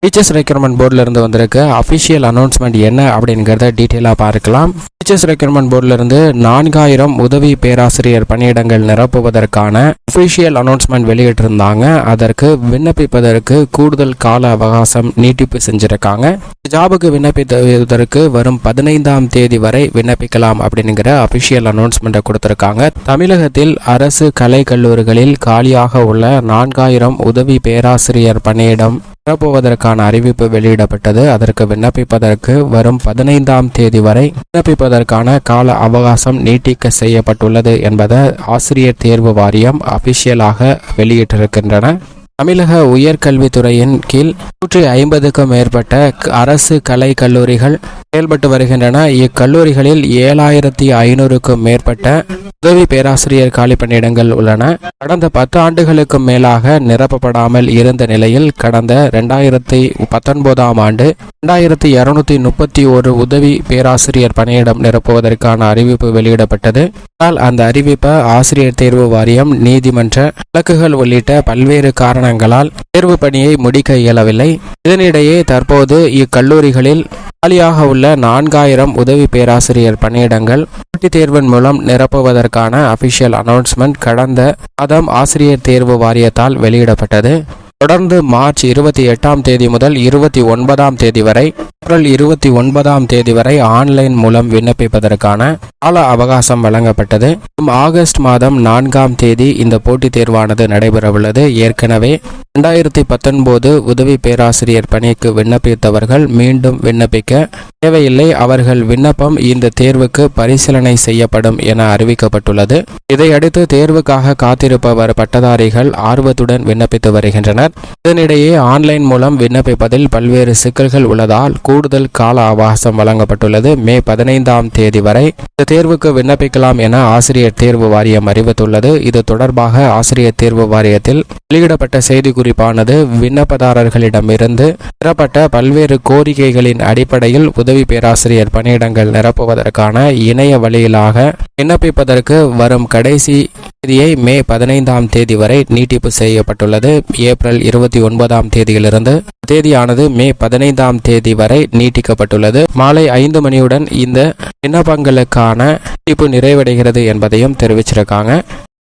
Teachers recruitment போர்டில் இருந்து வந்திருக்க அஃபிஷியல் அனௌன்ஸ்மெண்ட் என்ன அப்படிங்கிறத டீட்டெயிலாக பார்க்கலாம். டீச்சர்ஸ் ரெக்ரூட்மெண்ட் போர்டில் இருந்து 4000 உதவி பேராசிரியர் பணியிடங்கள் நிரப்புவதற்கான அஃபிஷியல் அனௌன்ஸ்மெண்ட் வெளியிட்டிருந்தாங்க. அதற்கு விண்ணப்பிப்பதற்கு கூடுதல் கால அவகாசம் நீட்டிப்பு செஞ்சிருக்காங்க. ஜாபுக்கு விண்ணப்பிப்பதற்கு வரும் 15ஆம் தேதி வரை விண்ணப்பிக்கலாம் அப்படிங்கிற அஃபிஷியல் அனௌன்ஸ்மெண்ட்டை கொடுத்திருக்காங்க. தமிழகத்தில் அரசு கலை கல்லூரிகளில் காலியாக உள்ள 4000 உதவி பேராசிரியர் பணியிடம் நிரப்புவதற்கான அறிவிப்பு வெளியிடப்பட்டது. அதற்கு விண்ணப்பிப்பதற்கு வரும் 15ஆம் தேதி வரை விண்ணப்பிப்பதற்கான கால அவகாசம் நீட்டிக்க செய்யப்பட்டுள்ளது என்பதை ஆசிரியர் தேர்வு வாரியம் அபிஷியலாக வெளியிட்டிருக்கின்றன. தமிழக உயர்கல்வித்துறையின் கீழ் 150க்கும் மேற்பட்ட அரசு கலை கல்லூரிகள் செயல்பட்டு வருகின்றன. இக்கல்லூரிகளில் 7500க்கும் மேற்பட்ட உதவி பேராசிரியர் காலி பணியிடங்கள் உள்ளன. கடந்த 10 ஆண்டுகளுக்கும் மேலாக நிரப்பப்படாமல் இருந்த நிலையில் கடந்த 2019ஆம் ஆண்டு 2231 உதவி பேராசிரியர் பணியிடம் நிரப்புவதற்கான அறிவிப்பு வெளியிடப்பட்டது. ஆனால் அந்த அறிவிப்பை ஆசிரியர் தேர்வு வாரியம், நீதிமன்ற வழக்குகள் உள்ளிட்ட பல்வேறு காரணங்களால் தேர்வு பணியை முடிக்க இயலவில்லை. இதனிடையே தற்போது இக்கல்லூரிகளில் காலியாக உள்ள 4000 உதவி பேராசிரியர் பணியிடங்கள் போட்டித் தேர்வின் மூலம் நிரப்புவதற்கான அபிஷியல் அனௌன்ஸ்மெண்ட் கடந்த மாதம் ஆசிரியர் தேர்வு வாரியத்தால் வெளியிடப்பட்டது. தொடர்ந்து மார்ச் 28ஆம் தேதி முதல் 29ஆம் தேதி வரை, ஏப்ரல் 29ஆம் தேதி வரை ஆன்லைன் மூலம் விண்ணப்பிப்பதற்கான கால அவகாசம் வழங்கப்பட்டது. ஆகஸ்ட் மாதம் 4ஆம் தேதி இந்த போட்டித் தேர்வானது நடைபெறவுள்ளது. ஏற்கனவே 2019 உதவி பேராசிரியர் பணிக்கு விண்ணப்பித்தவர்கள் மீண்டும் விண்ணப்பிக்க தேவையில்லை. அவர்கள் விண்ணப்பம் இந்த தேர்வுக்கு பரிசீலனை செய்யப்படும் என அறிவிக்கப்பட்டுள்ளது. இதையடுத்து தேர்வுக்காக காத்திருப்பவர் பட்டதாரிகள் ஆர்வத்துடன் விண்ணப்பித்து வருகின்றனர். இதனிடையே ஆன்லைன் மூலம் விண்ணப்பிப்பதில் பல்வேறு சிக்கல்கள் உள்ளதால் கூடுதல் கால அவகாசம் வழங்கப்பட்டுள்ளது. மே 15ஆம் தேதி வரை இந்த தேர்வுக்கு விண்ணப்பிக்கலாம் என ஆசிரியர் தேர்வு வாரியம் அறிவித்துள்ளது. இது தொடர்பாக ஆசிரியர் தேர்வு வாரியத்தில் வெளியிடப்பட்ட செய்திக்குறிப்பானது, விண்ணப்பதாரர்களிடமிருந்து பெறப்பட்ட பல்வேறு கோரிக்கைகளின் அடிப்படையில் உதவி பேராசிரியர் பணியிடங்கள் நிரப்புவதற்கான இணைய வழியிலாக விண்ணப்பிப்பதற்கு வரும் கடைசி தேதியை மே 15ஆம் தேதி வரை நீட்டிப்பு செய்யப்பட்டுள்ளது. ஏப்ரல் 29ஆம் தேதியிலிருந்து தேதியானது மே 15ஆம் தேதி வரை நீட்டிக்கப்பட்டுள்ளது. மாலை 5 மணியுடன் இந்த விண்ணப்பங்களுக்கான நீட்டிப்பு நிறைவடைகிறது என்பதையும் தெரிவிச்சிருக்காங்க.